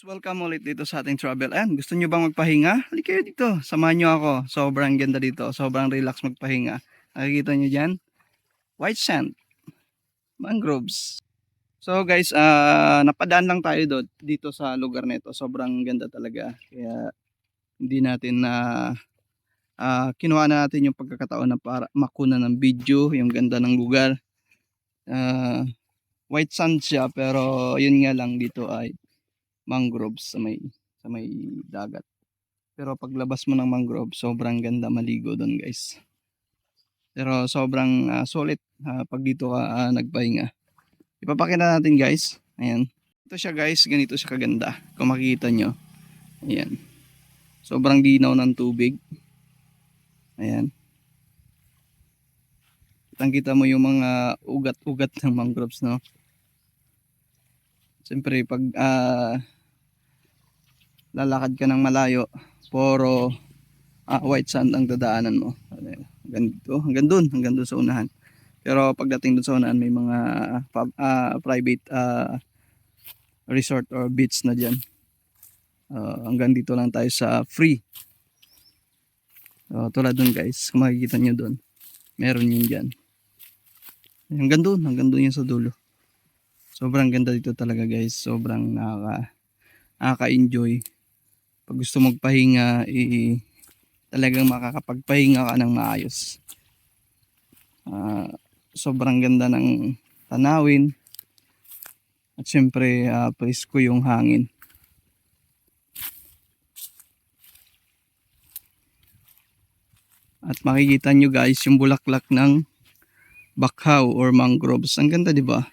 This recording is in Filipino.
Welcome ulit dito sa ating travel and gusto nyo bang magpahinga? Halika kayo dito, samahan nyo ako. Sobrang ganda dito, sobrang relax magpahinga. Nakikita nyo dyan? White sand, mangroves. So guys, napadaan lang tayo dito sa lugar nito. Sobrang ganda talaga. Kaya hindi natin na kinuha na natin yung pagkakataon na para makuna ng video, yung ganda ng lugar. White sand siya pero yun nga lang dito ay mangroves sa may dagat. Pero paglabas mo ng mangrove, sobrang ganda maligo doon, guys. Pero sobrang sulit pag dito ka nagpahinga. Ipapakita natin, guys. Ayan. Ito siya, guys. Ganito siya kaganda. Kung makikita nyo. Ayan. Sobrang linaw ng tubig. Ayan. Kitang-kita mo yung mga ugat-ugat ng mangroves, no? Siyempre, pag lalakad ka ng malayo, puro white sand ang dadaanan mo. Hanggang doon sa unahan. Pero pagdating doon sa unahan, may mga private resort or beach na dyan. Hanggang dito lang tayo sa free. Tulad doon, guys, kung makikita nyo doon, meron yun dyan. Hanggang doon yun sa dulo. Sobrang ganda dito talaga, guys. Sobrang nakaka-enjoy. Pag gusto magpahinga, talagang makakapagpahinga ka ng maayos. Sobrang ganda ng tanawin. At syempre, presko yung hangin. At makikita nyo, guys, yung bulaklak ng bakhaw or mangroves. Ang ganda, di ba?